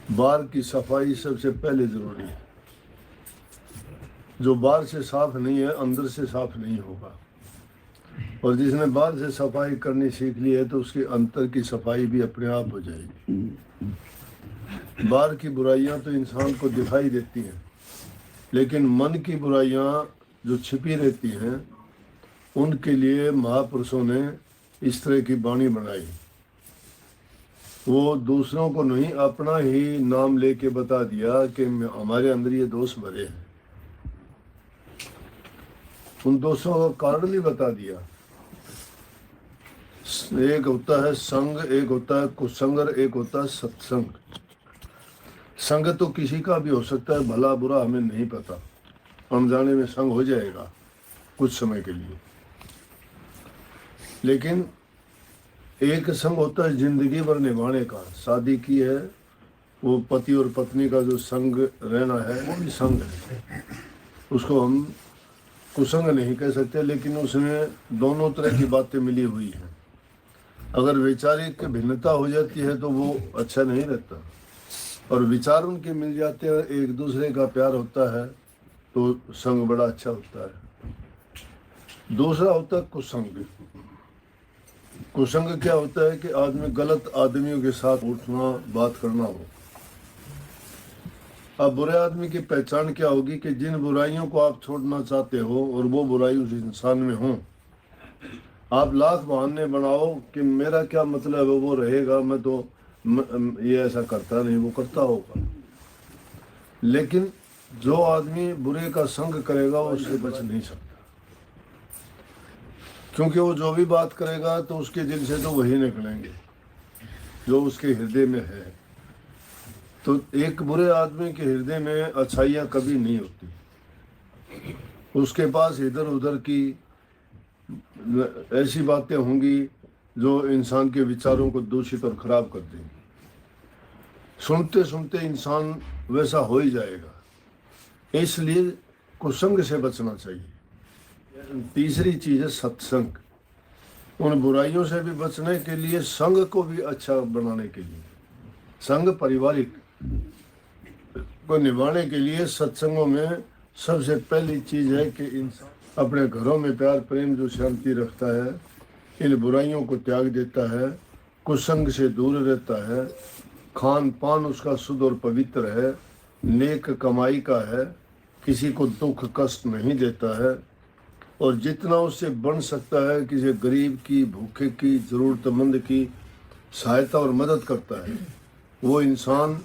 बाहर की सफाई सबसे पहले जरूरी है। जो बाहर से साफ नहीं है अंदर से साफ नहीं होगा, और जिसने बाहर से सफाई करनी सीख ली है तो उसके अंतर की सफाई भी अपने आप हो जाएगी। बाहर की बुराइयां तो इंसान को दिखाई देती हैं, लेकिन मन की बुराइयां जो छिपी रहती हैं उनके लिए महापुरुषों ने इस तरह की वाणी बनाई। वो दूसरों को नहीं, अपना ही नाम लेके बता दिया कि हमारे अंदर ये दोष भरे हैं। उन दोषों का कारण भी बता दिया। एक होता है संग, एक होता है कुसंग, और एक होता है सत्संग। संग तो किसी का भी हो सकता है, भला बुरा हमें नहीं पता, अनजाने में संग हो जाएगा कुछ समय के लिए। लेकिन एक संग होता है जिंदगी भर निभाने का। शादी की है, वो पति और पत्नी का जो संग रहना है वो भी संग है, उसको हम कुसंग नहीं कह सकते, लेकिन उसमें दोनों तरह की बातें मिली हुई हैं। अगर वैचारिक भिन्नता हो जाती है तो वो अच्छा नहीं रहता, और विचार उनके मिल जाते हैं, एक दूसरे का प्यार होता है तो संग बड़ा अच्छा होता है। दूसरा होता है कुसंग। कुसंग क्या होता है कि आदमी गलत आदमियों के साथ उठना बात करना हो। अब बुरे आदमी की पहचान क्या होगी कि जिन बुराइयों को आप छोड़ना चाहते हो और वो बुराई उस इंसान में हो, आप लाख बहाने बनाओ कि मेरा क्या मतलब है, वो रहेगा, मैं तो ये ऐसा करता नहीं, वो करता होगा। लेकिन जो आदमी बुरे का संग करेगा वो उससे बच नहीं सकता, क्योंकि वो जो भी बात करेगा तो उसके दिल से तो वही निकलेंगे जो उसके हृदय में है। तो एक बुरे आदमी के हृदय में अच्छाइयाँ कभी नहीं होती, उसके पास इधर उधर की ऐसी बातें होंगी जो इंसान के विचारों को दूषित और खराब कर देंगी। सुनते सुनते इंसान वैसा हो ही जाएगा, इसलिए कुसंग से बचना चाहिए। तीसरी चीज है सत्संग। उन बुराइयों से भी बचने के लिए, संग को भी अच्छा बनाने के लिए, संग पारिवारिक को निभाने के लिए सत्संगों में सबसे पहली चीज है कि इंसान अपने घरों में प्यार प्रेम जो शांति रखता है, इन बुराइयों को त्याग देता है, कुसंग से दूर रहता है, खान पान उसका शुद्ध और पवित्र है, नेक कमाई का है, किसी को दुख कष्ट नहीं देता है, और जितना उससे बन सकता है किसी गरीब की, भूखे की, जरूरतमंद की सहायता और मदद करता है, वो इंसान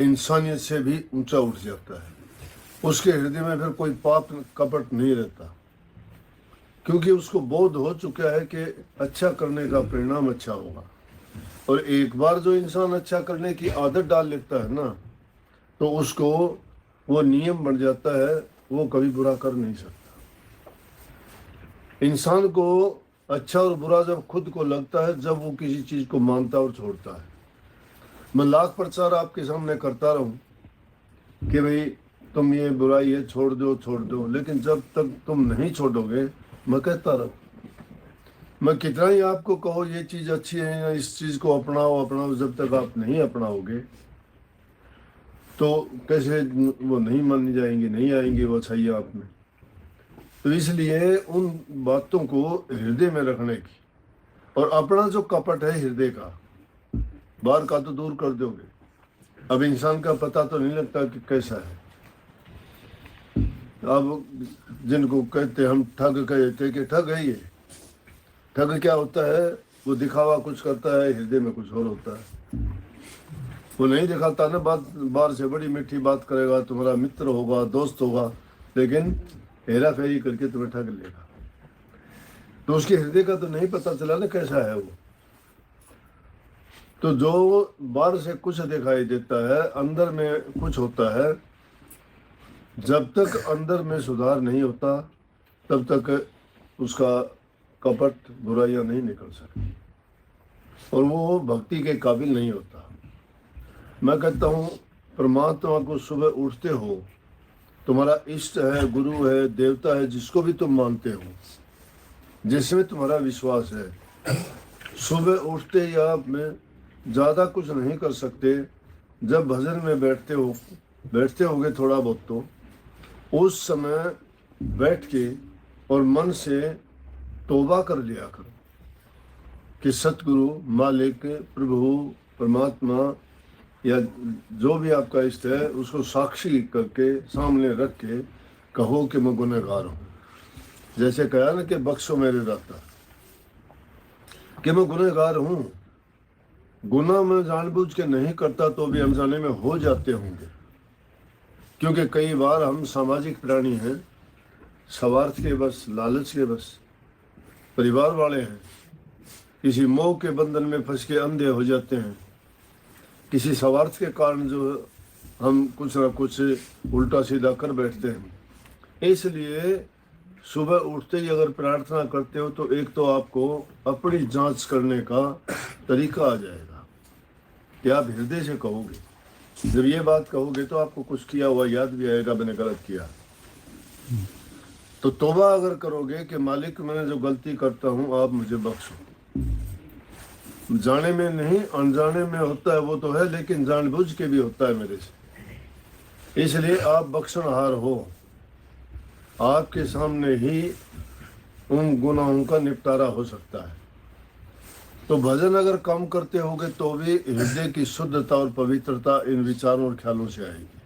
इंसानियत से भी ऊंचा उठ जाता है। उसके हृदय में फिर कोई पाप कपट नहीं रहता, क्योंकि उसको बोध हो चुका है कि अच्छा करने का परिणाम अच्छा होगा। और एक बार जो इंसान अच्छा करने की आदत डाल लेता है ना, तो उसको वो नियम बन जाता है, वो कभी बुरा कर नहीं सकता। इंसान को अच्छा और बुरा जब खुद को लगता है, जब वो किसी चीज को मानता और छोड़ता है। मैं लाख प्रचार आपके सामने करता रहूं कि भाई तुम ये बुराई है छोड़ दो छोड़ दो, लेकिन जब तक तुम नहीं छोड़ोगे, मैं कहता रहूं, मैं कितना ही आपको कहो ये चीज अच्छी है या इस चीज को अपनाओ अपनाओ, जब तक आप नहीं अपनाओगे तो कैसे वो नहीं मानी जाएंगी, नहीं आएंगी वो अच्छाइयाँ आप में। तो इसलिए उन बातों को हृदय में रखने की, और अपना जो कपट है हृदय का, बाहर का तो दूर कर दोगे। अब इंसान का पता तो नहीं लगता कि कैसा है। अब जिनको कहते हम ठग कहते कि ठग है, ये ठग क्या होता है, वो दिखावा कुछ करता है, हृदय में कुछ और होता है। वो नहीं दिखाता ना, बात बाहर से बड़ी मीठी बात करेगा, तुम्हारा मित्र होगा, दोस्त होगा, लेकिन हेरा फेरी करके तुम्हें ठग लेगा। तो उसके हृदय का तो नहीं पता चला ना कैसा है वो। तो जो बाहर से कुछ दिखाई देता है, अंदर में कुछ होता है, जब तक अंदर में सुधार नहीं होता तब तक उसका कपट बुराइयां नहीं निकल सकती, और वो भक्ति के काबिल नहीं होता। मैं कहता हूँ परमात्मा को सुबह उठते हो, तुम्हारा इष्ट है, गुरु है, देवता है, जिसको भी तुम मानते हो, जिसमें तुम्हारा विश्वास है, सुबह उठते ही आप में ज़्यादा कुछ नहीं कर सकते, जब भजन में बैठते होगे थोड़ा बहुत, तो उस समय बैठ के और मन से तौबा कर लिया करो कि सतगुरु, मालिक, प्रभु, परमात्मा या जो भी आपका इष्ट है उसको साक्षी करके सामने रख के कहो कि मैं गुनहगार हूँ। जैसे कहा ना कि बख्शो मेरे दाता, कि मैं गुनहगार हूँ। गुनाह मैं जानबूझ के नहीं करता तो भी अनजाने में हो जाते होंगे, क्योंकि कई बार हम सामाजिक प्राणी हैं, स्वार्थ के बस, लालच के बस, परिवार वाले हैं, किसी मोह के बंधन में फंस के अंधे हो जाते हैं, किसी स्वार्थ के कारण जो हम कुछ ना कुछ उल्टा सीधा कर बैठते हैं। इसलिए सुबह उठते ही अगर प्रार्थना करते हो तो एक तो आपको अपनी जांच करने का तरीका आ जाएगा कि आप हृदय से कहोगे। जब ये बात कहोगे तो आपको कुछ किया हुआ याद भी आएगा, मैंने गलत किया। तो तौबा अगर करोगे कि मालिक मैंने जो गलती करता हूँ आप मुझे बख्शो। जाने में नहीं, अनजाने में होता है वो तो है, लेकिन जानबूझ के भी होता है मेरे से। इसलिए आप बख्शनहार हो। आपके सामने ही उन गुनाहों का निपटारा हो सकता है। तो भजन अगर कम करते होगे तो भी हृदय की शुद्धता और पवित्रता इन विचारों और ख्यालों से आएगी।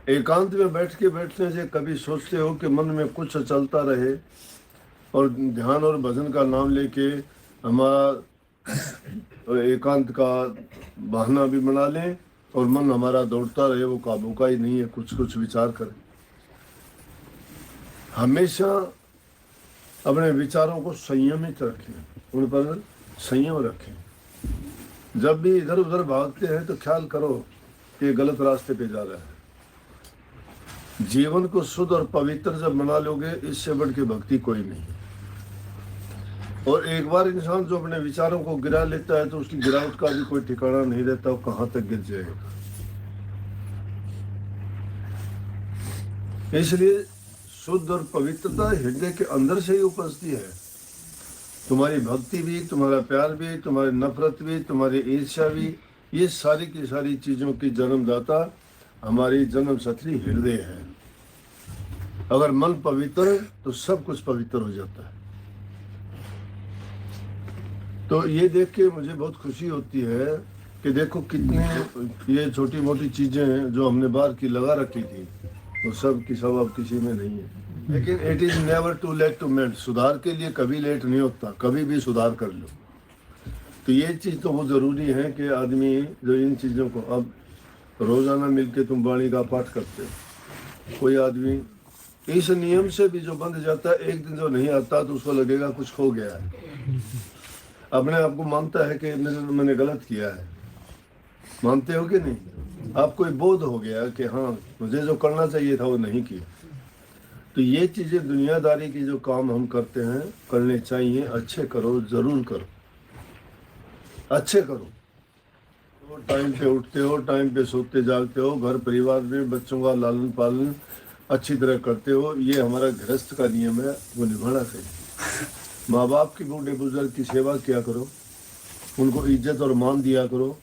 एकांत में बैठने से कभी सोचते हो कि मन में कुछ चलता रहे और ध्यान और भजन का नाम लेके हमारा एकांत का बहाना भी बना लें और मन हमारा दौड़ता रहे, वो काबू का ही नहीं है, कुछ विचार करें। हमेशा अपने विचारों को संयमित रखें, उन पर संयम रखें। जब भी इधर उधर भागते हैं तो ख्याल करो कि गलत रास्ते पे जा रहा है। जीवन को शुद्ध और पवित्र जब बना लोगे, इससे बढ़ के भक्ति कोई नहीं। और एक बार इंसान जो अपने विचारों को गिरा लेता है तो उसकी गिरावट का भी कोई ठिकाना नहीं रहता, वो कहाँ तक गिर जाएगा। इसलिए शुद्ध और पवित्रता हृदय के अंदर से ही उपजती है। तुम्हारी भक्ति भी, तुम्हारा प्यार भी, तुम्हारी नफरत भी, तुम्हारी ईर्ष्या भी, ये सारी की सारी चीजों की जन्मदाता हमारी जन्म सथली हृदय है। अगर मन पवित्र तो सब कुछ पवित्र हो जाता है। तो ये देख के मुझे बहुत खुशी होती है कि देखो कितने ये छोटी मोटी चीजें हैं जो हमने बाहर की लगा रखी थी, तो सब की सब अब किसी में नहीं है। लेकिन it is never too late to mend. सुधार के लिए कभी लेट नहीं होता, कभी भी सुधार कर लो। तो ये चीज तो बहुत जरूरी है कि आदमी जो इन चीजों को, अब रोजाना मिलके तुम वाणी का पाठ करते हो, कोई आदमी इस नियम से भी जो बंध जाता है, एक दिन जो नहीं आता तो उसको लगेगा कुछ खो गया है। अपने आप को मानता है कि मैंने गलत किया है, मानते हो कि नहीं? आपको बोध हो गया कि हाँ मुझे जो करना चाहिए था वो नहीं किया। तो ये चीजें दुनियादारी की जो काम हम करते हैं करने चाहिए। अच्छे करो, जरूर करो, अच्छे करो। तो टाइम पे उठते हो, टाइम पे सोते जागते हो, घर परिवार में बच्चों का लालन पालन अच्छी तरह करते हो, ये हमारा गृहस्थ का नियम है, वो निभाना चाहिए। माँ बाप की, बूढ़े बुजुर्ग की सेवा किया करो, उनको इज्जत और मान दिया करो।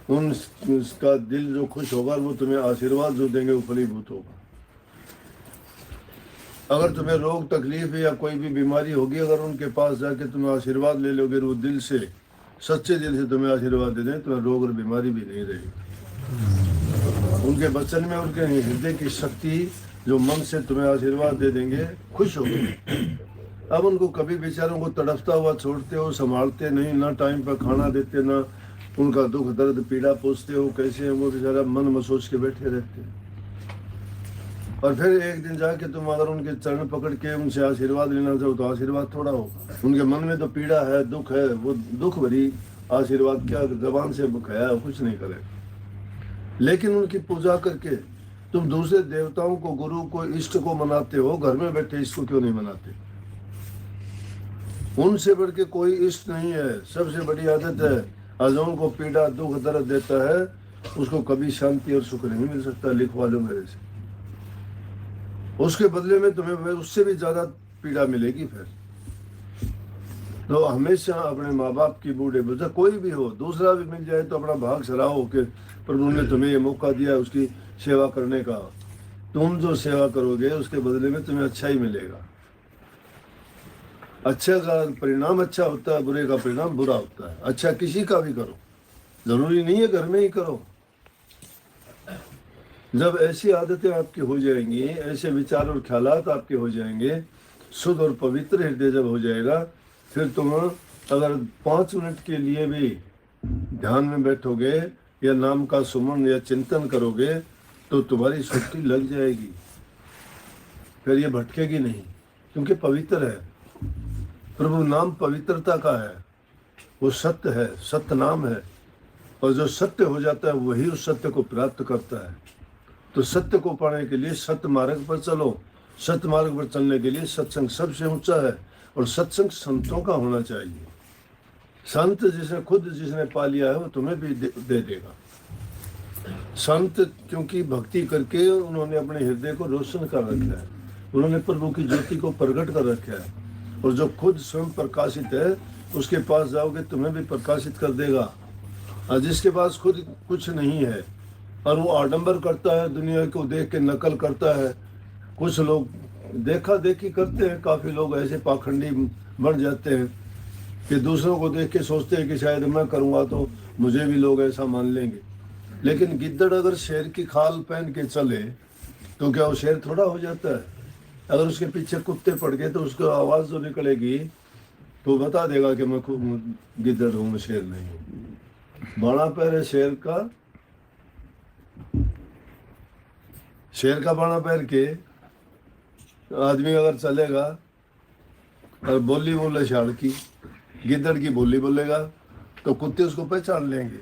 उनका दिल जो खुश होगा वो तुम्हें आशीर्वाद जो देंगे वो फलीभूत होगा। अगर तुम्हें रोग तकलीफ या कोई भी बीमारी होगी, अगर उनके पास जाके तुम्हें आशीर्वाद ले लोगे, वो दिल से, सच्चे दिल से तुम्हें आशीर्वाद दे दें, तुम्हें रोग और बीमारी भी नहीं रहेगी। उनके वचन में उनके हृदय की शक्ति जो मन से तुम्हें आशीर्वाद दे देंगे, खुश होगे। अब उनको कभी बेचारों को तड़पता हुआ छोड़ते हो, संभालते नहीं, ना टाइम पर खाना देते, ना उनका दुख दर्द पीड़ा पूछते हो कैसे हैं वो, बेचारा मन में सोच के बैठे रहते हैं। और फिर एक दिन जाके तुम अगर उनके चरण पकड़ के उनसे आशीर्वाद लेना चाहो तो आशीर्वाद थोड़ा होगा। उनके मन में तो पीड़ा है, दुख है, वो दुख भरी आशीर्वाद क्या जबान से बुखाया, कुछ नहीं करे। लेकिन उनकी पूजा करके तुम दूसरे देवताओं को, गुरु को, इष्ट को मनाते हो, घर में बैठे इसको क्यों नहीं मनाते? उनसे बढ़ के कोई इष्ट नहीं है। सबसे बड़ी आदत है, अजों को पीड़ा दुख दर्द देता है उसको कभी शांति और सुख नहीं मिल सकता। लिखवा लो मेरे से, उसके बदले में तुम्हें उससे भी ज्यादा पीड़ा मिलेगी। फिर तो हमेशा अपने माँ बाप की बूढ़े बुजुर्ग कोई भी हो, दूसरा भी मिल जाए तो अपना भाग सराहो कि प्रभु ने तुम्हें ये मौका दिया उसकी सेवा करने का। तुम जो सेवा करोगे उसके बदले में तुम्हें अच्छा ही मिलेगा। अच्छे का परिणाम अच्छा होता है, बुरे का परिणाम बुरा होता है। अच्छा किसी का भी करो, जरूरी नहीं है घर में ही करो। जब ऐसी आदतें आपकी हो जाएंगी, ऐसे विचार और ख्यालात आपके हो जाएंगे, शुद्ध और पवित्र हृदय जब हो जाएगा, फिर तुम अगर 5 मिनट के लिए भी ध्यान में बैठोगे या नाम का सुमन या चिंतन करोगे तो तुम्हारी सुर्ती लग जाएगी, फिर ये भटकेगी नहीं, क्योंकि पवित्र है। प्रभु नाम पवित्रता का है, वो सत्य है, सत्य नाम है, और जो सत्य हो जाता है वही उस सत्य को प्राप्त करता है। तो सत्य को पाने के लिए सत्य मार्ग पर चलो। सत्य मार्ग पर चलने के लिए सत्संग सबसे ऊंचा है, और सत्संग संतों का होना चाहिए। संत जिसने पा लिया है वो तुम्हें भी दे देगा। संत क्योंकि भक्ति करके उन्होंने अपने हृदय को रोशन कर रखा है, उन्होंने प्रभु की ज्योति को प्रकट कर रखा है, और जो खुद स्वयं प्रकाशित है उसके पास जाओगे तुम्हें भी प्रकाशित कर देगा। और जिसके पास खुद कुछ नहीं है और वो आडंबर करता है, दुनिया को देख के नकल करता है। कुछ लोग देखा देखी करते हैं, काफी लोग ऐसे पाखंडी बन जाते हैं कि दूसरों को देख के सोचते हैं कि शायद मैं करूंगा तो मुझे भी लोग ऐसा मान लेंगे। लेकिन गिद्दड़ अगर शेर की खाल पहन के चले तो क्या वो शेर थोड़ा हो जाता है? अगर उसके पीछे कुत्ते पड़ गए तो उसको आवाज जो निकलेगी तो बता देगा कि मैं गिद्दड़ हूं, मैं शेर नहीं हूं। बाणा पैर है शेर का बाणा पैर के आदमी अगर चलेगा और बोली बोले शाड़ की, गिद्दड़ की बोली बोलेगा तो कुत्ते उसको पहचान लेंगे।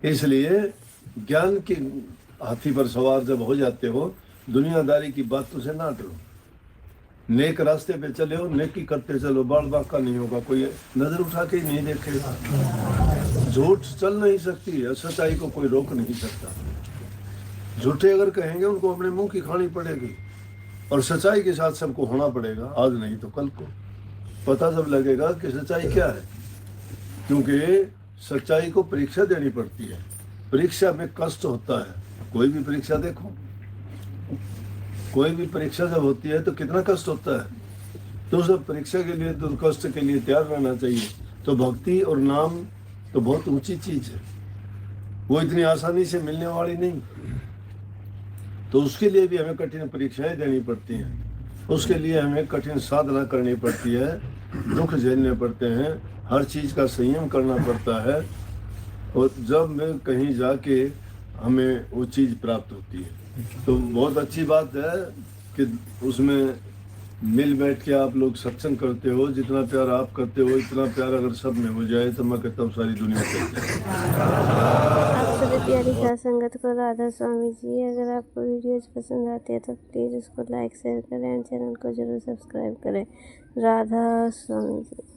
इसलिए ज्ञान की हाथी पर सवार जब हो जाते हो, दुनियादारी की बातों से ना डरो। नेक रास्ते पे चले हो, नेकी करते चलो, बाल बांका नहीं होगा, कोई नजर उठा के ही नहीं देखेगा। झूठ चल नहीं सकती है, सच्चाई को कोई रोक नहीं सकता। झूठे अगर कहेंगे उनको अपने मुंह की खानी पड़ेगी, और सच्चाई के साथ सबको होना पड़ेगा, आज नहीं तो कल को। पता जब लगेगा कि सच्चाई क्या है, क्योंकि सच्चाई को परीक्षा देनी पड़ती है। परीक्षा में कष्ट होता है। कोई भी परीक्षा देखो, कोई भी परीक्षा जब होती है तो कितना कष्ट होता है। तो उस परीक्षा के लिए तो कष्ट के लिए तैयार रहना चाहिए। तो भक्ति और नाम तो बहुत ऊंची चीज है, वो इतनी आसानी से मिलने वाली नहीं। तो उसके लिए भी हमें कठिन परीक्षाएं देनी पड़ती हैं, उसके लिए हमें कठिन साधना करनी पड़ती है, दुख झेलने पड़ते हैं, हर चीज का संयम करना पड़ता है, और जब मैं कहीं जाके हमें वो चीज प्राप्त होती है। तो बहुत अच्छी बात है कि उसमें मिल बैठ के आप लोग सत्संग करते हो। जितना प्यार आप करते हो, इतना प्यार अगर सब में हो जाए तो मैं कहता हूँ सारी दुनिया करती है। आप सभी प्यारी साथ संगत को राधा स्वामी जी, अगर आपको वीडियोज पसंद आती है तो प्लीज़ उसको लाइक शेयर करें एंड चैनल को जरूर सब्सक्राइब करें। राधा स्वामी जी।